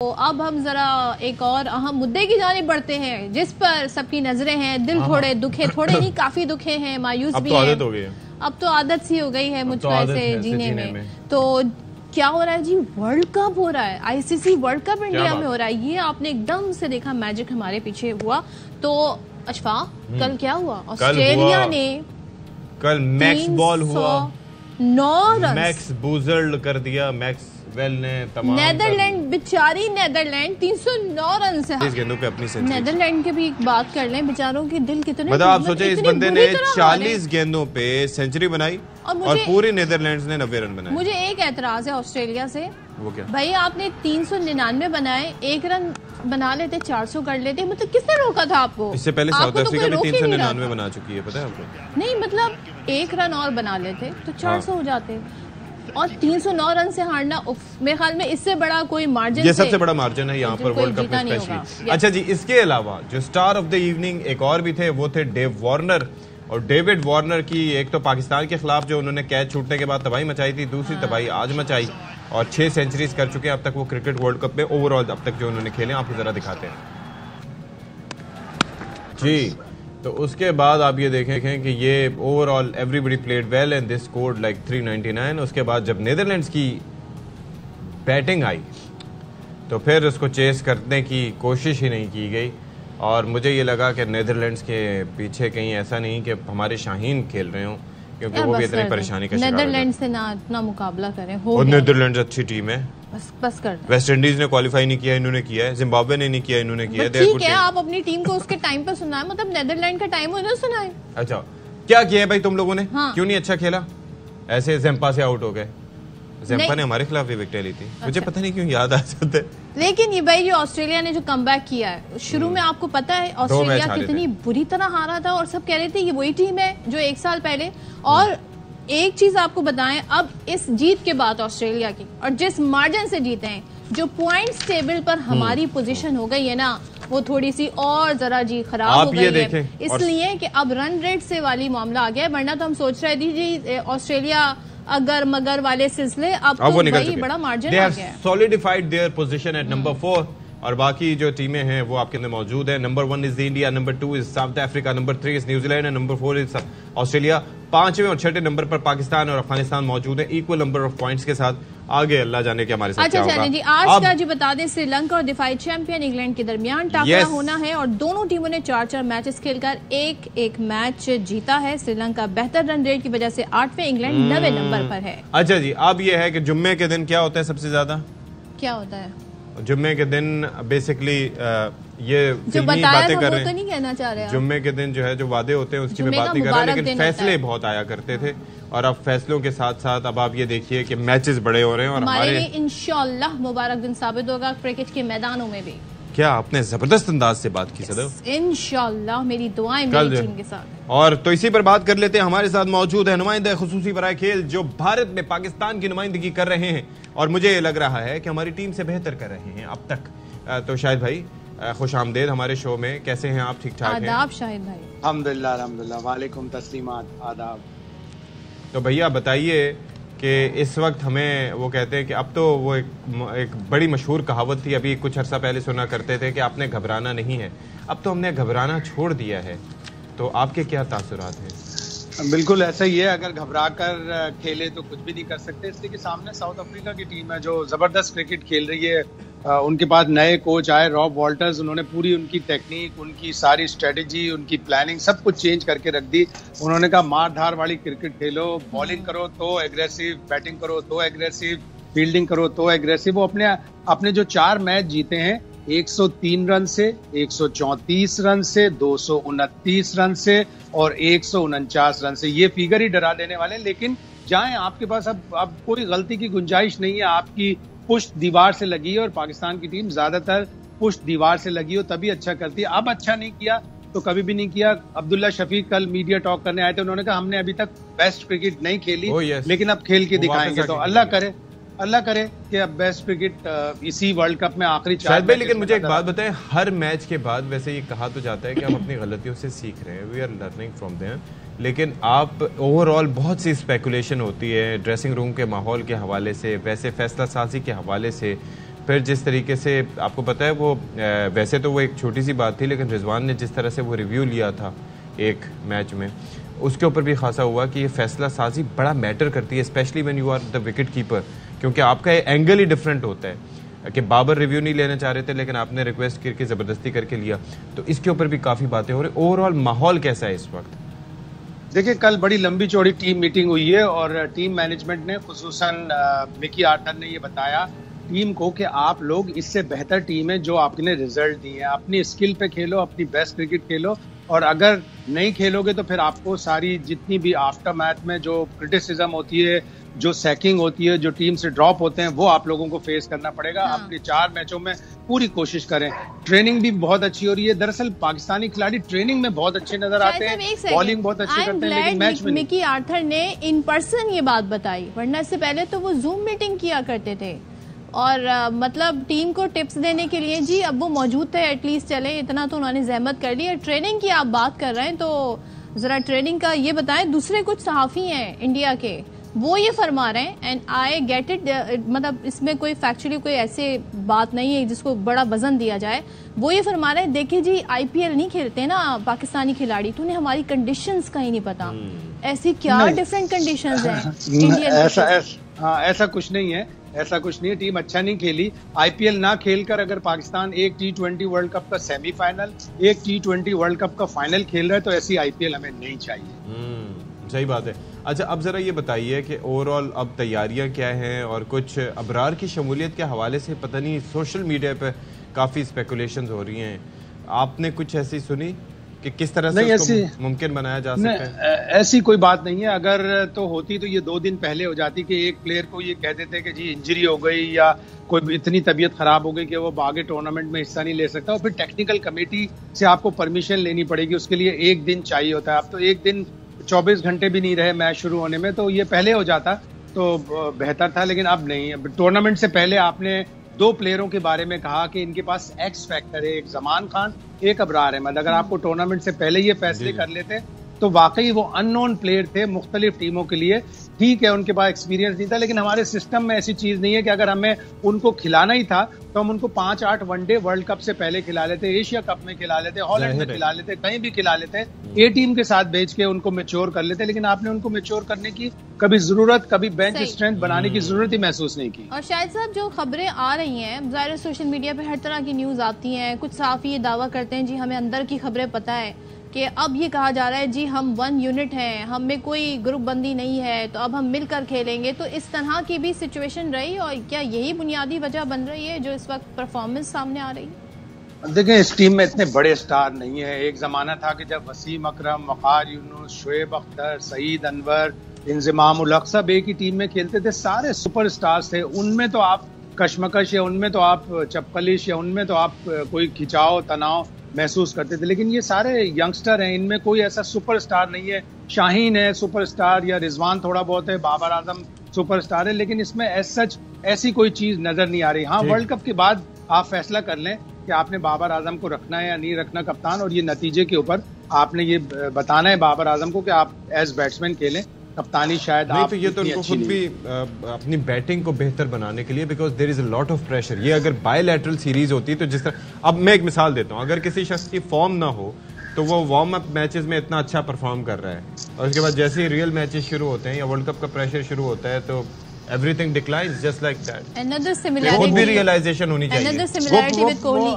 तो अब हम जरा एक और अहम मुद्दे की जानिब बढ़ते हैं जिस पर सबकी नजरें हैं। दिल थोड़े दुखे, थोड़े नहीं काफी दुखे हैं, मायूस भी हैं। आदत हो गई है। अब तो आदत सी हो गई है मुझको ऐसे जीने में। तो क्या हो रहा है जी, वर्ल्ड कप हो रहा है, आईसीसी वर्ल्ड कप इंडिया में हो रहा है। ये आपने एकदम से देखा, मैजिक हमारे पीछे हुआ। तो अशफा, कल क्या हुआ? ऑस्ट्रेलिया ने कल मैक्स बॉल हुआ, 9 रन मैक्स बूजर्ड कर दिया। मैक्स वेल ने तमाम नेदरलैंड, बेचारी नेदरलैंड 309 रन से इस गेंदों पे अपनी सेंचुरी। नेदरलैंड के भी एक बात कर लें, बेचारों के दिल कितने, मतलब आप सोचे इस बंदे ने 40 गेंदों पे सेंचुरी बनाई और पूरे नेदरलैंड्स ने 90 रन बनाए। मुझे एक एतराज है ऑस्ट्रेलिया से। वो क्या भाई, आपने 399 बनाए, 1 रन बना लेते, 400 कर लेते, मतलब किसने रोका था आपको? इससे पहले साउथ अफ्रीका भी 399 बना चुकी है, पता है आपको? नहीं, मतलब 1 रन और बना लेते तो 400 हो जाते, और 309 रन से हारना, मेरे ख्याल में इससे बड़ा कोई मार्जिन, ये सबसे बड़ा मार्जिन है यहाँ पर वर्ल्ड कप में स्पेशली। अच्छा जी, इसके अलावा जो स्टार ऑफ द इवनिंग एक और भी थे, वो थे डेव वार्नर। और डेविड वार्नर की एक तो पाकिस्तान के खिलाफ जो उन्होंने कैच छूटने के बाद तबाही मचाई थी, दूसरी तबाही आज मचाई और 6 सेंचुरीज कर चुके हैं अब तक वो क्रिकेट वर्ल्ड कप में। ओवरऑल अब तक जो उन्होंने खेले आपको जरा दिखाते हैं जी। तो उसके बाद आप ये देखें कि ये overall everybody played well and they scored like 399। उसके बाद जब नेदरलैंड्स की बैटिंग आई तो फिर उसको चेस करने की कोशिश ही नहीं की गई। और मुझे ये लगा कि नेदरलैंड्स के पीछे कहीं ऐसा नहीं कि हमारे शाहीन खेल रहे हों, क्योंकि वो भी इतनी परेशानी का शिकार हो नेदरलैंड से ना इतना मुकाबला करें। और नेदरलैंड्स अच्छी टीम है, बस कर। वेस्ट इंडीज ने क्वालिफाई नहीं किया, इन्होंने किया है। जिम्बाब्वे ने नहीं किया, इन्होंने किया है। ठीक है, आप अपनी टीम को उसके टाइम पर सुनाए, मतलब नेदरलैंड का टाइम उन्हें सुनाए। अच्छा, क्या किया है भाई तुम लोगों ने? हाँ। क्यों नहीं अच्छा खेला? ऐसे जेम्पा से आउट हो गए। जेम्पा ने हमारे खिलाफ भी विकेट ली थी। अच्छा। मुझे पता नहीं क्यों याद आ जाता है। लेकिन ये भाई, जो ऑस्ट्रेलिया ने जो कमबैक किया है, शुरू में आपको पता है ऑस्ट्रेलिया कितनी बुरी तरह हारा था और सब कह रहे थे ये वही टीम है जो 1 साल पहले। और एक चीज आपको बताएं, अब इस जीत के बाद ऑस्ट्रेलिया की, और जिस मार्जिन से जीते हैं, जो पॉइंट्स टेबल पर हमारी पोजीशन हो गई है ना, वो थोड़ी सी और जरा जी खराब हो गई है, इसलिए कि अब रन रेट से वाली मामला आ गया। वरना तो हम सोच रहे थे जी ऑस्ट्रेलिया अगर मगर वाले सिलसिले, अब तो भाई बड़ा मार्जिन आ गया है। Solidified their position at number 4 और बाकी जो टीमें हैं वो आपके अंदर मौजूद है। Number 1 is India, number 2 is south Africa, number 3 is New Zealand, number 4 is Australia. 5वें और 6ठे नंबर पर पाकिस्तान और अफगानिस्तान मौजूद है, इक्वल नंबर ऑफ पॉइंट्स के साथ। आगे अल्लाह जाने के हमारे साथ क्या होगा। जी, आज का जी बता दें, श्रीलंका और दिफाई चैंपियन इंग्लैंड के दरमियान टाकरा होना है और दोनों टीमों ने 4-4 मैचेस खेलकर एक मैच जीता है। श्रीलंका बेहतर रन रेट की वजह से 8वें, इंग्लैंड 9वें नंबर पर है। अच्छा जी, अब ये है कि जुम्मे के दिन क्या होता है सबसे ज्यादा? क्या होता है जुम्मे के दिन? बेसिकली ये जो बातें कर रहे हैं, तो नहीं कहना चाह रहे। जुम्मे के दिन जो है जो वादे होते हैं उसकी मैं बात नहीं कर रहा, लेकिन फैसले बहुत आया करते थे और अब फैसलों के साथ साथ अब आप ये देखिए कि मैचेस बड़े हो रहे हैं और हमारे लिए इंशाअल्लाह मुबारक दिन साबित होगा क्रिकेट के मैदानों में भी। क्या आपने जबरदस्त अंदाज से बात की सदर? इंशाअल्लाह, मेरी दुआएं मेरी टीम के साथ। और तो इसी पर बात कर लेते हैं। हमारे साथ मौजूद है नुमाइंदा खुसूसी बराए खेल जो भारत में पाकिस्तान की नुमाइंदगी कर रहे हैं और मुझे ये लग रहा है कि हमारी टीम से बेहतर कर रहे हैं अब तक। तो शाहिद भाई, खुश आमदेद हमारे शो में। कैसे हैं आप? ठीक ठाक हैं? आदाब शाहिद भाई। अल्हम्दुलिल्लाह अल्हम्दुलिल्लाह, वालेकुम तस्लीमात, आदाब। तो भैया बताइए कि इस वक्त हमें वो कहते हैं कि अब तो वो एक बड़ी मशहूर कहावत थी, अभी कुछ अर्सा पहले सुना करते थे कि आपने घबराना नहीं है। अब तो हमने घबराना छोड़ दिया है, तो आपके क्या तासुरात हैं? बिल्कुल ऐसा ही है, अगर घबरा कर खेले तो कुछ भी नहीं कर सकते। इसलिए कि सामने साउथ अफ्रीका की टीम है जो जबरदस्त क्रिकेट खेल रही है। उनके पास नए कोच आए, रॉब वॉल्टर्स, उन्होंने पूरी उनकी टेक्निक, उनकी सारी स्ट्रेटेजी, उनकी प्लानिंग सब कुछ चेंज करके रख दी। उन्होंने कहा मार धार वाली क्रिकेट खेलो, बॉलिंग करो तो एग्रेसिव, बैटिंग करो तो एग्रेसिव, फील्डिंग करो तो एग्रेसिव। वो अपने जो 4 मैच जीते हैं 103 रन से, 134 रन से, 229 रन से और 149 रन से, ये फिगर ही डरा देने वाले। लेकिन जाएं, आपके पास अब कोई गलती की गुंजाइश नहीं है। आपकी पुष्ट दीवार से लगी है और पाकिस्तान की टीम ज्यादातर पुष्ट दीवार से लगी हो तभी अच्छा करती है। अब अच्छा नहीं किया तो कभी भी नहीं किया। अब्दुल्ला शफीक कल मीडिया टॉक करने आए थे, उन्होंने कहा हमने अभी तक बेस्ट क्रिकेट नहीं खेली, लेकिन अब खेल के दिखाएंगे। तो अल्लाह करे कि अब बेस्ट क्रिकेट इसी वर्ल्ड कप में आखिरी 4 मैच। लेकिन मुझे एक बात बताएं, हर मैच के बाद वैसे ये कहा तो जाता है कि हम अपनी गलतियों से सीख रहे हैं, we are learning from them, लेकिन आप ओवरऑल बहुत सी स्पेकुलेशन होती है ड्रेसिंग रूम के माहौल के हवाले से, वैसे फैसला साजी के हवाले से, फिर जिस तरीके से आपको पता है वो वैसे तो वो एक छोटी सी बात थी, लेकिन रिजवान ने जिस तरह से वो रिव्यू लिया था एक मैच में, उसके ऊपर भी खासा हुआ कि ये फैसला साजी बड़ा मैटर करती है, specially when you are the wicket keeper, क्योंकि आपका एंगल ही डिफरेंट होता है कि बाबर रिव्यू नहीं लेना चाह रहे थे लेकिन आपने रिक्वेस्ट करके ज़बरदस्ती करके लिया। तो इसके ऊपर भी काफ़ी बातें हो रही। ओवरऑल माहौल कैसा है इस वक्त? देखिए, कल बड़ी लंबी चौड़ी टीम मीटिंग हुई है और टीम मैनेजमेंट ने, खुसूसन मिकी आर्थर ने ये बताया टीम को कि आप लोग इससे बेहतर टीम है जो आपने रिजल्ट दिए हैं, अपनी स्किल पे खेलो, अपनी बेस्ट क्रिकेट खेलो, और अगर नहीं खेलोगे तो फिर आपको सारी जितनी भी आफ्टर मैच में जो क्रिटिसिज्म होती है, जो सैकिंग होती है, जो टीम से ड्रॉप होते हैं, वो आप लोगों को फेस करना पड़ेगा। अपने 4 मैचों में पूरी कोशिश करें। ट्रेनिंग भी बहुत अच्छी हो रही है। दरअसल पाकिस्तानी खिलाड़ी ट्रेनिंग में बहुत अच्छे नजर आते हैं, बॉलिंग बहुत अच्छी करते हैं, लेकिन मैच में मिकी आर्थर ने इन पर्सन ये बात बताई, वरना इससे पहले तो वो जूम मीटिंग किया करते थे और मतलब टीम को टिप्स देने के लिए जी अब वो मौजूद थे, एटलीस्ट चले इतना तो उन्होंने जहमत कर ली। ट्रेनिंग की आप बात कर रहे हैं तो जरा ट्रेनिंग का ये बताएं। दूसरे कुछ सहाफी हैं इंडिया के, वो ये फरमा रहे हैं, एंड आई गेट इट, मतलब इसमें कोई फैक्चुअली कोई ऐसे बात नहीं है जिसको बड़ा वजन दिया जाए। वो ये फरमा रहे हैं, देखिए जी IPL नहीं खेलते ना पाकिस्तानी खिलाड़ी, तो उन्हें हमारी कंडीशंस का ही नहीं पता। ऐसी क्या डिफरेंट कंडीशंस हैं? ऐसा कुछ नहीं है, ऐसा कुछ नहीं है। टीम अच्छा नहीं खेली। IPL ना खेलकर अगर पाकिस्तान एक T20 वर्ल्ड कप का सेमीफाइनल, एक T20 वर्ल्ड कप का फाइनल खेल रहा है, तो ऐसी IPL हमें नहीं चाहिए। सही बात है। अच्छा, अब जरा ये बताइए कि ओवरऑल अब तैयारियां क्या हैं, और कुछ अबरार की शमूलियत के हवाले से पता नहीं सोशल मीडिया पे काफ़ी स्पेकुलेशंस हो रही हैं, आपने कुछ ऐसी सुनी कि किस तरह से उसको मुमकिन बनाया जा सकता है? ऐसी कोई बात नहीं है। अगर तो होती तो ये 2 दिन पहले हो जाती कि एक प्लेयर को ये कह देते कि जी इंजरी हो गई या कोई इतनी तबीयत खराब हो गई कि वो आगे टूर्नामेंट में हिस्सा नहीं ले सकता, और फिर टेक्निकल कमेटी से आपको परमिशन लेनी पड़ेगी, उसके लिए 1 दिन चाहिए होता है। अब तो 1 दिन 24 घंटे भी नहीं रहे मैच शुरू होने में, तो ये पहले हो जाता तो बेहतर था, लेकिन अब नहीं। अब टूर्नामेंट से पहले आपने 2 प्लेयरों के बारे में कहा कि इनके पास एक्स फैक्टर है, एक जमान खान, एक अबरार अहमद। अगर आपको टूर्नामेंट से पहले ये फैसले कर लेते तो वाकई वो अननोन प्लेयर थे मुख्तलिफ टीमों के लिए। ठीक है, उनके पास एक्सपीरियंस नहीं था, लेकिन हमारे सिस्टम में ऐसी चीज नहीं है कि अगर हमें उनको खिलाना ही था तो हम उनको 5-8 वनडे वर्ल्ड कप से पहले खिला लेते, एशिया कप में खिला लेते, हॉलैंड में खिला लेते, कहीं भी खिला लेते, A टीम के साथ भेज के उनको मैच्योर कर लेते। लेकिन आपने उनको मैच्योर करने की कभी जरूरत, कभी बेंच स्ट्रेंथ बनाने की जरूरत ही महसूस नहीं की। और शायद साहब जो खबरें आ रही हैं, ज़ाहिर सोशल मीडिया पे हर तरह की न्यूज आती हैं, कुछ सहाफ़ी ये दावा करते हैं जी हमें अंदर की खबरें पता है कि अब ये कहा जा रहा है जी हम 1 यूनिट हैं, हम में कोई ग्रुप बंदी नहीं है, तो अब हम मिलकर खेलेंगे। तो इस तरह की भी सिचुएशन रही, और क्या यही बुनियादी वजह बन रही है जो इस वक्त परफॉर्मेंस सामने आ रही है? देखें, इस टीम में इतने बड़े स्टार नहीं है। एक जमाना था कि जब वसीम अकरम, वक़ार यूनुस, शोएब अख्तर, सईद अनवर, इंज़माम उल हक सब एक ही टीम में खेलते थे, सारे सुपर स्टार्स थे। उनमें तो आप कशमकश या उनमें तो आप चपकलिश या उनमें तो आप कोई खिंचाव तनाव महसूस करते थे, लेकिन ये सारे यंगस्टर हैं, इनमें कोई ऐसा सुपरस्टार नहीं है। शाहीन है सुपरस्टार, या रिजवान थोड़ा बहुत है, बाबर आजम सुपरस्टार है, लेकिन इसमें ऐसी कोई चीज नजर नहीं आ रही। हाँ, वर्ल्ड कप के बाद आप फैसला कर लें कि आपने बाबर आजम को रखना है या नहीं रखना कप्तान, और ये नतीजे के ऊपर आपने ये बताना है बाबर आजम को कि आप एज बैट्समैन खेलें, कप्तानी शायद नहीं। तो ये तो उनको खुद भी अपनी बैटिंग को बेहतर बनाने के लिए, because there is a lot of pressure. ये अगर बायलैटरल सीरीज होती तो जिस तरह, अब मैं एक मिसाल देता हूँ, अगर किसी शख्स की फॉर्म ना हो तो वो वार्म अप मैचेस में इतना अच्छा परफॉर्म कर रहा है, और उसके बाद जैसे ही रियल मैचेस शुरू होते हैं या वर्ल्ड कप का प्रेशर शुरू होता है तो everything declines just like that. Another similarity, खुद भी रियलाइजेशन होनी चाहिए। Another similarity with Kohli.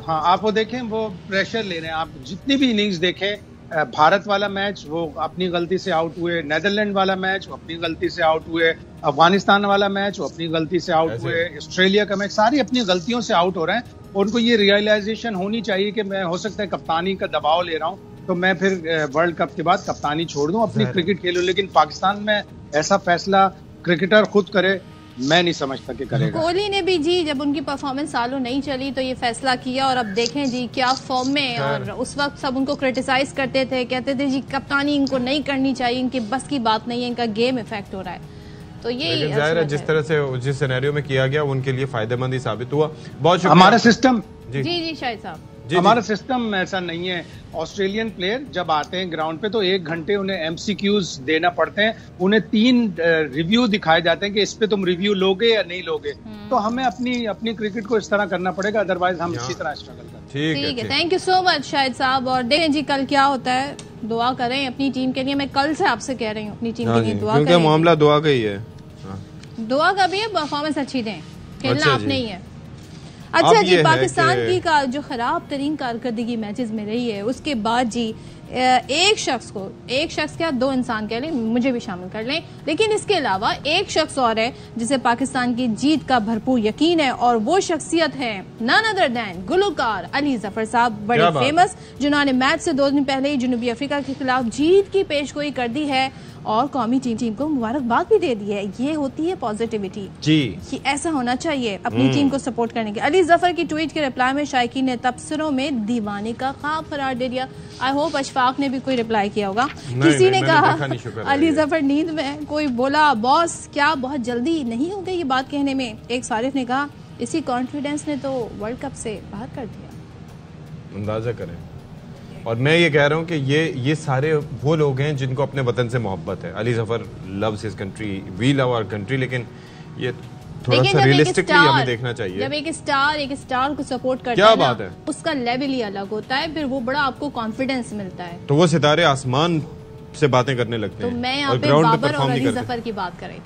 हाँ, आप वो देखें, वो प्रेशर ले रहे हैं। आप जितनी भी इनिंग्स देखें, भारत वाला मैच वो अपनी गलती से आउट हुए, नेदरलैंड वाला मैच वो अपनी गलती से आउट हुए, अफगानिस्तान वाला मैच वो अपनी गलती से आउट हुए, ऑस्ट्रेलिया का मैच, सारी अपनी गलतियों से आउट हो रहे हैं। उनको ये रियलाइजेशन होनी चाहिए कि मैं हो सकता है कप्तानी का दबाव ले रहा हूँ तो मैं फिर वर्ल्ड कप के बाद कप्तानी छोड़ दूं, अपनी क्रिकेट खेलूं। लेकिन पाकिस्तान में ऐसा फैसला क्रिकेटर खुद करे, मैं नहीं समझता कि करेगा। कोहली ने भी जी जब उनकी परफॉर्मेंस सालों नहीं चली तो ये फैसला किया, और अब देखें जी क्या फॉर्म में। और उस वक्त सब उनको क्रिटिसाइज करते थे, कहते थे जी कप्तानी इनको नहीं करनी चाहिए, इनके बस की बात नहीं है, इनका गेम इफेक्ट हो रहा है। तो ये जाहिर है जिस तरह से जिस सिनेरियो में किया गया उनके लिए फायदेमंद ही साबित हुआ। बहुत शुक्रिया। हमारा सिस्टम जी शाहिद साहब। हमारा सिस्टम ऐसा नहीं है। ऑस्ट्रेलियन प्लेयर जब आते हैं ग्राउंड पे तो 1 घंटे उन्हें एमसीक्यूज देना पड़ते हैं, उन्हें 3 रिव्यू दिखाए जाते हैं कि इस पे तुम रिव्यू लोगे या नहीं लोगे। तो हमें अपनी क्रिकेट को इस तरह करना पड़ेगा, अदरवाइज हम इसी तरह स्ट्रगल करें। ठीक है, thank you so much Shahid साहब। और देखें जी कल क्या होता है, दुआ करें अपनी टीम के लिए। मैं कल से आपसे कह रही हूँ अपनी टीम के लिए दुआ करें, क्योंकि मामला दुआ का ही है। दुआ का भी है, परफॉर्मेंस अच्छी दें, खेलना आप नहीं है। अच्छा जी, पाकिस्तान की जो खराब तरीन कारकर्दगी मैचेस में रही है, उसके बाद जी एक शख्स क्या 2 इंसान कह लें, मुझे भी शामिल कर लें, लेकिन इसके अलावा एक शख्स और है जिसे पाकिस्तान की जीत का भरपूर यकीन है, और वो शख्सियत है none other than Gulkar Ali Zafar sahab, बड़े फेमस, जिन्होंने मैच से 2 दिन पहले ही जनूबी अफ्रीका के खिलाफ जीत की पेशगोई कर दी है और कौमी टीम को मुबारकबाद भी दे दी है। ये होती है पॉजिटिविटी जी, कि ऐसा होना चाहिए अपनी टीम को सपोर्ट करने के। अली जफर की ट्वीट के रिप्लाई में शायकीन ने तबसरों में दीवाने का ख्वाब करार दे दिया। आई होप अशफाक ने भी कोई रिप्लाई किया होगा। किसी ने कहा अली जफर नींद में, कोई बोला बॉस क्या बहुत जल्दी नहीं हो गई ये बात कहने में। एक सारिफ ने कहा इसी कॉन्फिडेंस ने तो वर्ल्ड कप से बाहर कर दिया। अंदाजा करें। और मैं ये कह रहा हूँ कि ये सारे वो लोग हैं जिनको अपने वतन से मोहब्बत है। Ali Zafar loves his country, we love our country, लेकिन ये थोड़ा सा रियलिस्टिकली हमें देखना चाहिए। जब एक स्टार को सपोर्ट करता है बात है, उसका लेवल ही अलग होता है, फिर वो बड़ा आपको कॉन्फिडेंस मिलता है। तो वो सितारे आसमान से बातें करने लगते हैं। तो मैं यहाँ पे बाबर और अली जफर की बात कर रही थी।